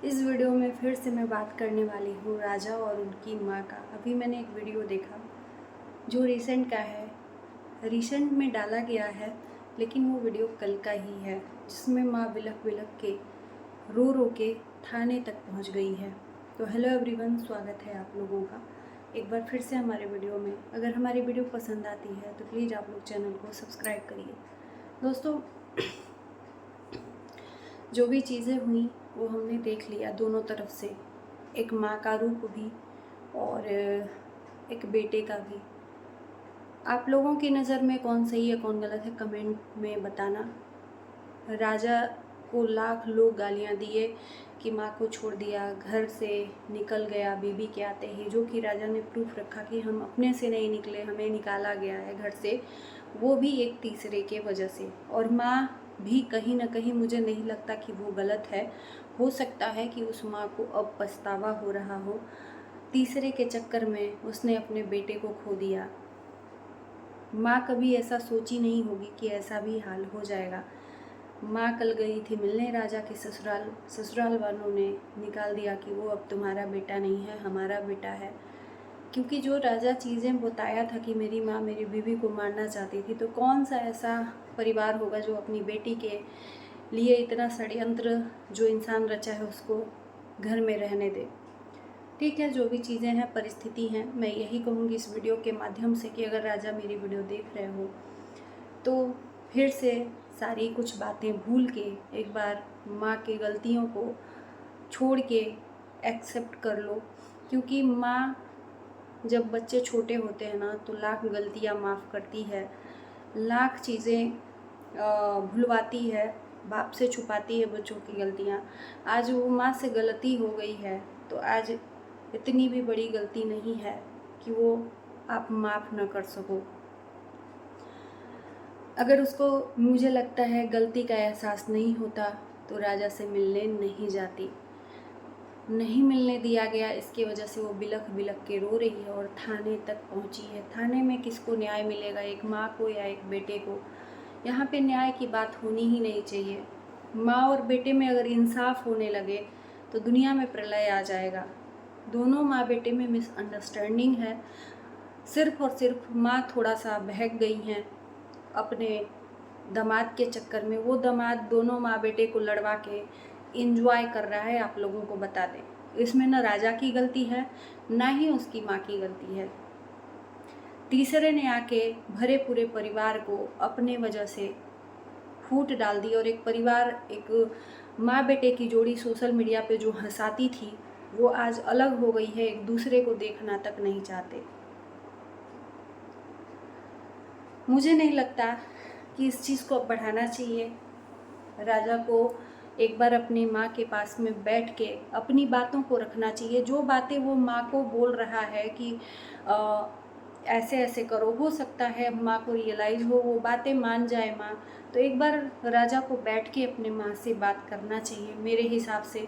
इस वीडियो में फिर से मैं बात करने वाली हूँ राजा और उनकी माँ का। अभी मैंने एक वीडियो देखा जो रिसेंट का है, रिसेंट में डाला गया है, लेकिन वो वीडियो कल का ही है, जिसमें माँ बिलख बिलख के रो रो के थाने तक पहुँच गई है। तो हेलो एवरीवन, स्वागत है आप लोगों का एक बार फिर से हमारे वीडियो में। अगर हमारी वीडियो पसंद आती है तो प्लीज़ आप लोग चैनल को सब्सक्राइब करिए। दोस्तों, जो भी चीज़ें हुई वो हमने देख लिया दोनों तरफ से, एक माँ का रूप भी और एक बेटे का भी। आप लोगों की नज़र में कौन सही है कौन गलत है कमेंट में बताना। राजा को लाख लोग गालियाँ दिए कि माँ को छोड़ दिया, घर से निकल गया बीबी के आते ही, जो कि राजा ने प्रूफ रखा कि हम अपने से नहीं निकले, हमें निकाला गया है घर से, वो भी एक तीसरे के वजह से। और माँ भी कहीं ना कहीं, मुझे नहीं लगता कि वो गलत है। हो सकता है कि उस माँ को अब पछतावा हो रहा हो, तीसरे के चक्कर में उसने अपने बेटे को खो दिया। माँ कभी ऐसा सोची नहीं होगी कि ऐसा भी हाल हो जाएगा। माँ कल गई थी मिलने राजा के ससुराल, ससुराल वालों ने निकाल दिया कि वो अब तुम्हारा बेटा नहीं है, हमारा बेटा है। क्योंकि जो राजा चीज़ें बताया था कि मेरी माँ मेरी बीवी को मारना चाहती थी, तो कौन सा ऐसा परिवार होगा जो अपनी बेटी के लिए इतना षड्यंत्र जो इंसान रचा है उसको घर में रहने दे। ठीक है, जो भी चीज़ें हैं परिस्थिति हैं। मैं यही कहूँगी इस वीडियो के माध्यम से कि अगर राजा मेरी वीडियो देख रहे हो तो फिर से सारी कुछ बातें भूल के एक बार माँ की गलतियों को छोड़ के एक्सेप्ट कर लो। क्योंकि माँ जब बच्चे छोटे होते हैं ना तो लाख गलतियाँ माफ़ करती है, लाख चीज़ें भुलवाती है, बाप से छुपाती है बच्चों की गलतियाँ। आज वो माँ से गलती हो गई है तो आज इतनी भी बड़ी गलती नहीं है कि वो आप माफ़ न कर सको। अगर उसको, मुझे लगता है, गलती का एहसास नहीं होता तो राजा से मिलने नहीं जाती। नहीं मिलने दिया गया, इसके वजह से वो बिलख बिलख के रो रही है और थाने तक पहुंची है। थाने में किसको न्याय मिलेगा, एक माँ को या एक बेटे को? यहाँ पे न्याय की बात होनी ही नहीं चाहिए। माँ और बेटे में अगर इंसाफ होने लगे तो दुनिया में प्रलय आ जाएगा। दोनों माँ बेटे में मिसअंडरस्टैंडिंग है। सिर्फ और सिर्फ माँ थोड़ा सा बहक गई हैं अपने दामाद के चक्कर में। वो दामाद दोनों माँ बेटे को लड़वा के इंजॉय कर रहा है, आप लोगों को बता दें। इसमें न राजा की गलती है ना ही उसकी माँ की गलती है। तीसरे ने आके भरे पूरे परिवार को अपने वजह से फूट डाल दी और एक परिवार, एक माँ बेटे की जोड़ी सोशल मीडिया पे जो हंसाती थी वो आज अलग हो गई है, एक दूसरे को देखना तक नहीं चाहते। मुझे नहीं लगता कि इस चीज़ को अब बढ़ाना चाहिए। राजा को एक बार अपनी माँ के पास में बैठ के अपनी बातों को रखना चाहिए। जो बातें वो माँ को बोल रहा है कि ऐसे ऐसे करो, हो सकता है माँ को रियलाइज़ हो, वो बातें मान जाए माँ। तो एक बार राजा को बैठ के अपने माँ से बात करना चाहिए। मेरे हिसाब से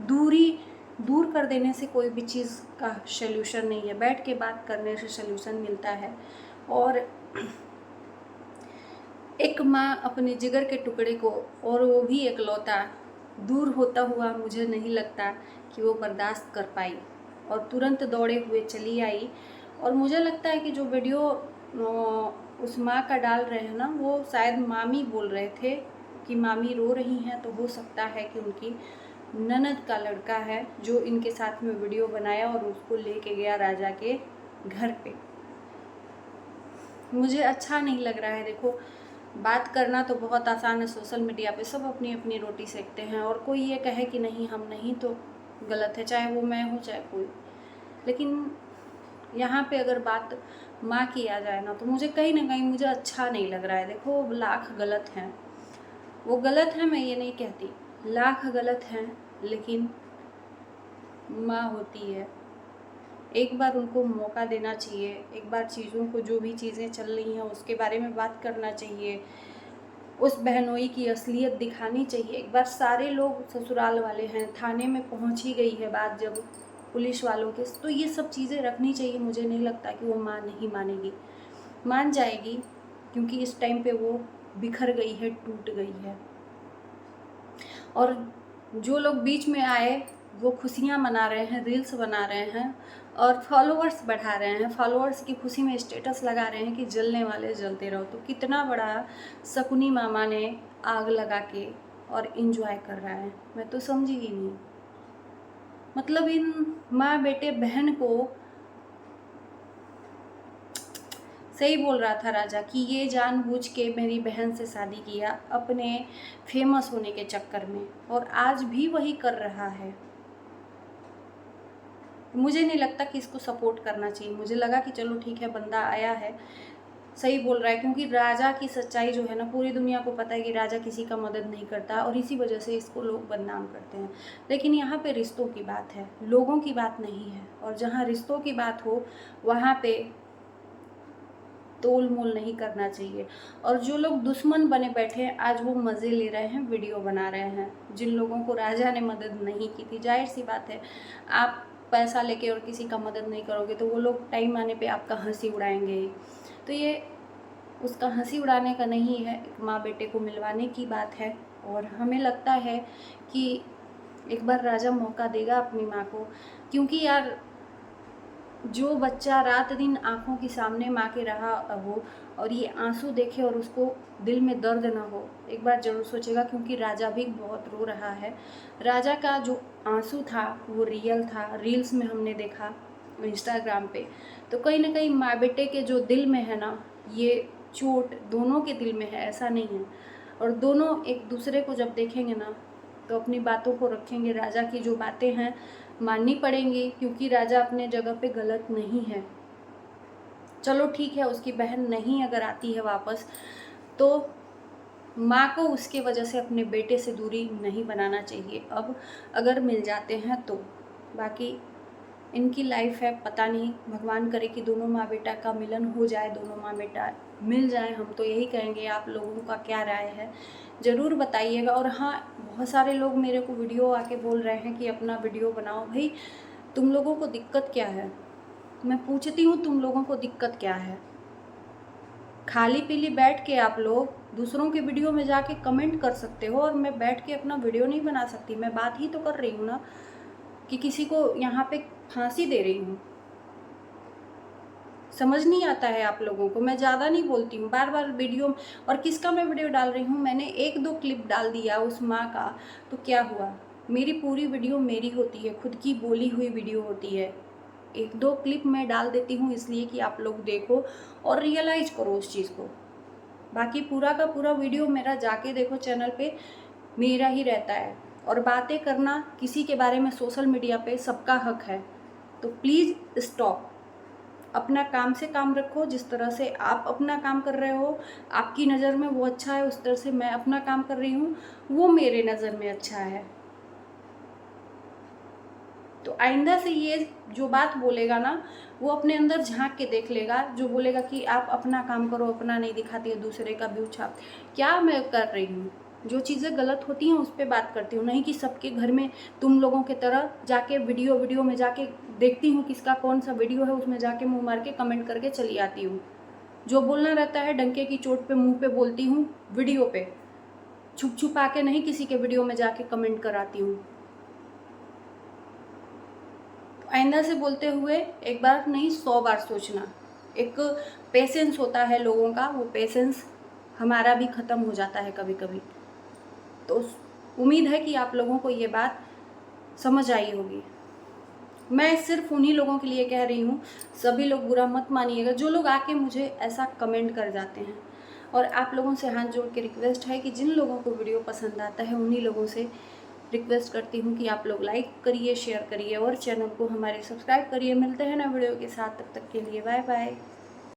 दूरी दूर कर देने से कोई भी चीज़ का सल्यूशन नहीं है, बैठ के बात करने से सल्यूशन मिलता है। और एक माँ अपने जिगर के टुकड़े को, और वो भी एकलौता, दूर होता हुआ मुझे नहीं लगता कि वो बर्दाश्त कर पाई और तुरंत दौड़े हुए चली आई। और मुझे लगता है कि जो वीडियो उस माँ का डाल रहे हैं ना, वो शायद मामी बोल रहे थे कि मामी रो रही हैं, तो हो सकता है कि उनकी ननद का लड़का है जो इनके साथ में वीडियो बनाया और उसको लेके गया राजा के घर पे। मुझे अच्छा नहीं लग रहा है। देखो, बात करना तो बहुत आसान है, सोशल मीडिया पे सब अपनी अपनी रोटी सेकते हैं, और कोई ये कहे कि नहीं हम नहीं तो गलत है, चाहे वो मैं हूँ चाहे कोई। लेकिन यहाँ पे अगर बात माँ की आ जाए ना तो मुझे कहीं ना कहीं मुझे अच्छा नहीं लग रहा है। देखो, लाख गलत हैं, वो गलत है, मैं ये नहीं कहती, लाख गलत हैं, लेकिन माँ होती है। एक बार उनको मौका देना चाहिए, एक बार चीज़ों को, जो भी चीज़ें चल रही हैं उसके बारे में बात करना चाहिए, उस बहनोई की असलियत दिखानी चाहिए। एक बार सारे लोग ससुराल वाले हैं, थाने में पहुंच ही गई है बात जब पुलिस वालों के, तो ये सब चीज़ें रखनी चाहिए। मुझे नहीं लगता कि वो माँ नहीं मानेगी, मान जाएगी, क्योंकि इस टाइम पे वो बिखर गई है, टूट गई है। और जो लोग बीच में आए वो खुशियाँ मना रहे हैं, रील्स बना रहे हैं और फॉलोअर्स बढ़ा रहे हैं, फॉलोअर्स की खुशी में स्टेटस लगा रहे हैं कि जलने वाले जलते रहो। तो कितना बड़ा शकुनी मामा ने आग लगा के और इंजॉय कर रहा है, मैं तो समझी ही नहीं। मतलब इन माँ बेटे बहन को, सही बोल रहा था राजा कि ये जानबूझ के मेरी बहन से शादी किया अपने फेमस होने के चक्कर में, और आज भी वही कर रहा है। मुझे नहीं लगता कि इसको सपोर्ट करना चाहिए। मुझे लगा कि चलो ठीक है, बंदा आया है, सही बोल रहा है, क्योंकि राजा की सच्चाई जो है ना, पूरी दुनिया को पता है कि राजा किसी का मदद नहीं करता और इसी वजह से इसको लोग बदनाम करते हैं। लेकिन यहाँ पे रिश्तों की बात है, लोगों की बात नहीं है, और जहाँ रिश्तों की बात हो वहाँ पे तोल मोल नहीं करना चाहिए। और जो लोग दुश्मन बने बैठे हैं आज वो मज़े ले रहे हैं, वीडियो बना रहे हैं। जिन लोगों को राजा ने मदद नहीं की थी, जाहिर सी बात है आप पैसा लेके और किसी का मदद नहीं करोगे तो वो लोग टाइम आने पे आपका हंसी उड़ाएंगे ही। तो ये उसका हंसी उड़ाने का नहीं है, एक माँ बेटे को मिलवाने की बात है। और हमें लगता है कि एक बार राजा मौका देगा अपनी माँ को, क्योंकि यार जो बच्चा रात दिन आँखों के सामने माँ के रहा हो और ये आंसू देखे और उसको दिल में दर्द ना हो, एक बार ज़रूर सोचेगा। क्योंकि राजा भी बहुत रो रहा है। राजा का जो आंसू था वो रियल था, रील्स में हमने देखा, इंस्टाग्राम पे। तो कहीं ना कहीं माँ बेटे के जो दिल में है ना, ये चोट दोनों के दिल में है, ऐसा नहीं है। और दोनों एक दूसरे को जब देखेंगे ना तो अपनी बातों को रखेंगे। राजा की जो बातें हैं माननी पड़ेंगी, क्योंकि राजा अपने जगह पे गलत नहीं है। चलो ठीक है, उसकी बहन नहीं अगर आती है वापस तो माँ को उसके वजह से अपने बेटे से दूरी नहीं बनाना चाहिए। अब अगर मिल जाते हैं तो बाकी इनकी लाइफ है, पता नहीं, भगवान करे कि दोनों माँ बेटा का मिलन हो जाए, दोनों माँ बेटा मिल जाए। हम तो यही कहेंगे। आप लोगों का क्या राय है ज़रूर बताइएगा। और हाँ, बहुत सारे लोग मेरे को वीडियो आके बोल रहे हैं कि अपना वीडियो बनाओ। भाई तुम लोगों को दिक्कत क्या है? मैं पूछती हूँ, तुम लोगों को दिक्कत क्या है? खाली पीली बैठ के आप लोग दूसरों के वीडियो में जाके कमेंट कर सकते हो, और मैं बैठ के अपना वीडियो नहीं बना सकती? मैं बात ही तो कर रही हूँ ना कि किसी को यहाँ पे फांसी दे रही हूँ। समझ नहीं आता है आप लोगों को। मैं ज़्यादा नहीं बोलती हूँ, बार बार वीडियो। और किसका मैं वीडियो डाल रही हूँ? मैंने एक दो क्लिप डाल दिया उस माँ का, तो क्या हुआ? मेरी पूरी वीडियो मेरी होती है, खुद की बोली हुई वीडियो होती है। एक दो क्लिप मैं डाल देती हूँ इसलिए कि आप लोग देखो और रियलाइज़ करो उस चीज़ को। बाकी पूरा का पूरा वीडियो मेरा जाके देखो चैनल पे, मेरा ही रहता है। और बातें करना किसी के बारे में सोशल मीडिया पे सबका हक है। तो प्लीज़ स्टॉप। अपना काम से काम रखो। जिस तरह से आप अपना काम कर रहे हो, आपकी नज़र में वो अच्छा है, उस तरह से मैं अपना काम कर रही हूँ, वो मेरे नज़र में अच्छा है। तो आइंदा से ये जो बात बोलेगा ना, वो अपने अंदर झांक के देख लेगा। जो बोलेगा कि आप अपना काम करो, अपना नहीं दिखाती है, दूसरे का भी उछाप, क्या मैं कर रही हूँ? जो चीज़ें गलत होती हैं उस पर बात करती हूँ, नहीं कि सबके घर में तुम लोगों के तरह जाके वीडियो में जाके देखती हूँ किसका कौन सा वीडियो है, उसमें जाके मुँह मार के कमेंट करके चली आती हूँ। जो बोलना रहता है डंके की चोट पे मुँह पे बोलती हूँ, वीडियो पे छुप छुपा के नहीं किसी के वीडियो में जाके कमेंट कराती हूँ। आइंदा से बोलते हुए एक बार नहीं 100 बार सोचना। एक पेशेंस होता है लोगों का, वो पेशेंस हमारा भी ख़त्म हो जाता है कभी कभी। तो उम्मीद है कि आप लोगों को ये बात समझ आई होगी। मैं सिर्फ उन्हीं लोगों के लिए कह रही हूँ, सभी लोग बुरा मत मानिएगा जो लोग आके मुझे ऐसा कमेंट कर जाते हैं। और आप लोगों से हाथ जोड़ के रिक्वेस्ट है कि जिन लोगों को वीडियो पसंद आता है उन्हीं लोगों से रिक्वेस्ट करती हूँ कि आप लोग लाइक करिए, शेयर करिए और चैनल को हमारे सब्सक्राइब करिए। मिलते हैं ना वीडियो के साथ, तब तक के लिए बाय बाय।